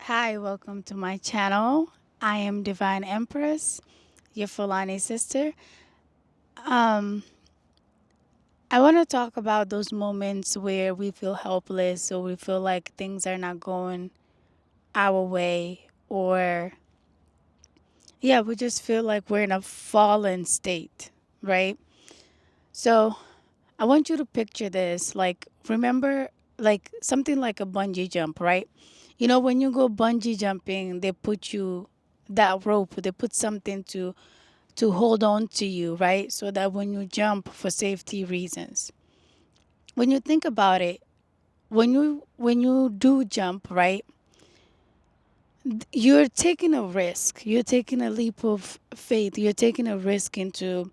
Hi, welcome to my channel. I am Divine Empress, your Fulani sister. Um, I want to talk about those moments where we feel helpless or we feel like things are not going our way, or yeah, we just feel like we're in a fallen state, right? So I want you to picture this. Like, remember, like something like a bungee jump, right? You know, when you go bungee jumping, they put you that rope, they put something to hold on to you, right? So that when you jump for safety reasons. When you think about it, when you do jump, right? You're taking a risk. You're taking a leap of faith. You're taking a risk into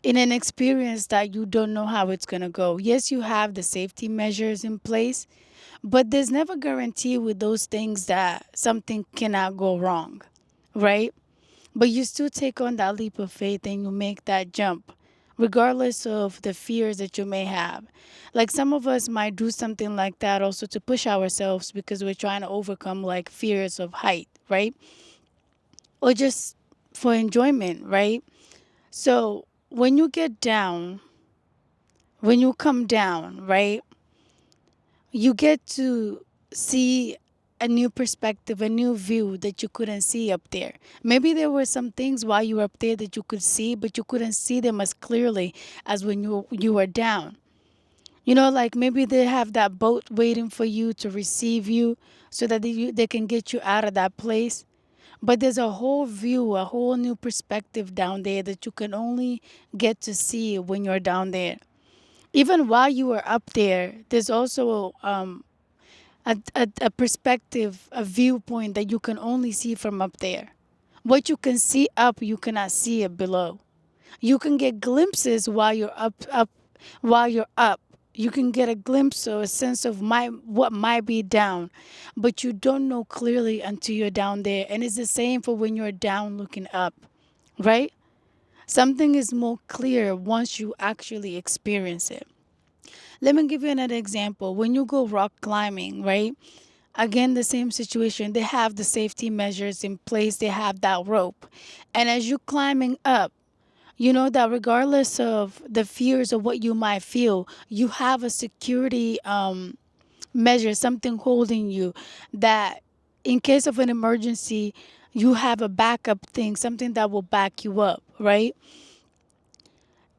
in an experience that you don't know how it's going to go. Yes, you have the safety measures in place, but there's never guarantee with those things that something cannot go wrong, right? But you still take on that leap of faith and you make that jump, regardless of the fears that you may have. Like some of us might do something like that also to push ourselves because we're trying to overcome like fears of height, right? Or just for enjoyment, right? So when you get down, when you come down, right, you get to see a new perspective, a new view that you couldn't see up there. Maybe there were some things while you were up there that you could see, but you couldn't see them as clearly as when you were down. You know, like maybe they have that boat waiting for you to receive you so that they can get you out of that place. But there's a whole view, a whole new perspective down there that you can only get to see when you're down there. Even while you were up there, there's also a perspective, a viewpoint that you can only see from up there. What you can see up, you cannot see it below. You can get glimpses while you're up. You can get a glimpse or a sense of what might be down, but you don't know clearly until you're down there. And it's the same for when you're down looking up, right? Something is more clear once you actually experience it. Let me give you another example. When you go rock climbing, right? Again, the same situation. They have the safety measures in place, they have that rope. And as you're climbing up, you know that regardless of the fears of what you might feel, you have a security measure, something holding you that in case of an emergency, you have a backup thing, something that will back you up, right?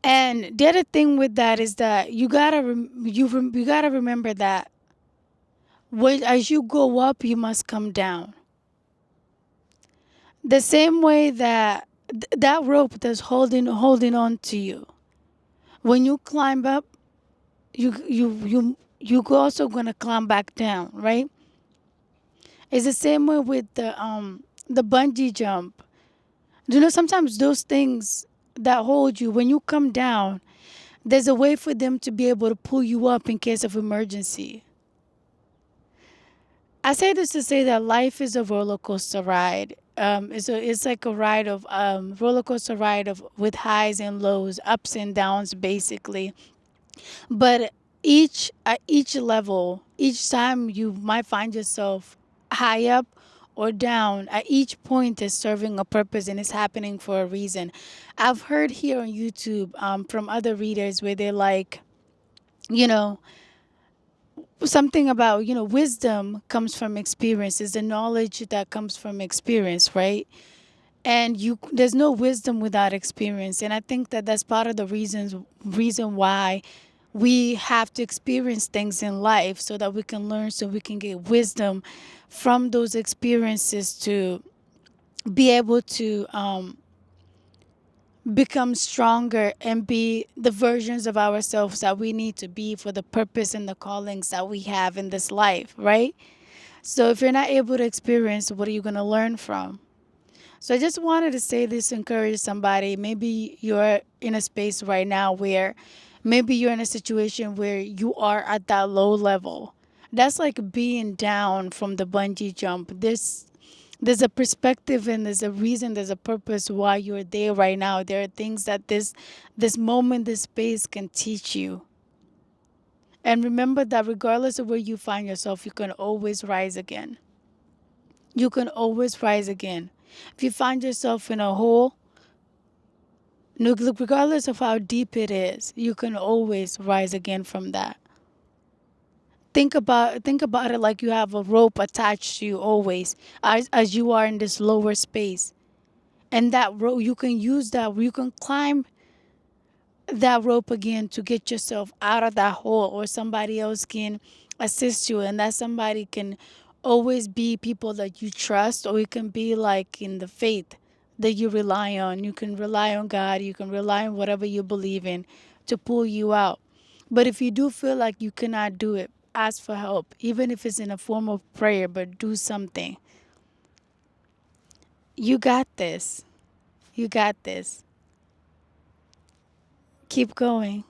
And the other thing with that is that you gotta remember that as you go up, you must come down. The same way that that rope that's holding on to you. When you climb up, you also gonna climb back down, right? It's the same way with the bungee jump. You know, sometimes those things that hold you when you come down, there's a way for them to be able to pull you up in case of emergency. I say this to say that life is a roller coaster ride. It's like a ride of roller coaster ride of with highs and lows, ups and downs, basically. But at each level, each time you might find yourself high up or down, at each point is serving a purpose and it's happening for a reason. I've heard here on YouTube from other readers where they're like, you know, something about, you know, wisdom comes from experience, is the knowledge that comes from experience, right? And you there's no wisdom without experience, and I think that that's part of the reason why we have to experience things in life so that we can learn, so we can get wisdom from those experiences to be able to become stronger and be the versions of ourselves that we need to be for the purpose and the callings that we have in this life, right? So if you're not able to experience, what are you going to learn from? So I just wanted to say this to encourage somebody. Maybe you're in a space right now where maybe you're in a situation where you are at that low level. That's like being down from the bungee jump. There's a perspective and there's a reason, there's a purpose why you're there right now. There are things that this moment, this space can teach you. And remember that regardless of where you find yourself, you can always rise again. You can always rise again. If you find yourself in a hole, regardless of how deep it is, you can always rise again from that. Think about it like you have a rope attached to you always, as you are in this lower space. And that rope, you can use that, you can climb that rope again to get yourself out of that hole, or somebody else can assist you, and that somebody can always be people that you trust, or it can be like in the faith that you rely on. You can rely on God, you can rely on whatever you believe in to pull you out. But if you do feel like you cannot do it, ask for help, even if it's in a form of prayer, but do something. You got this. You got this. Keep going.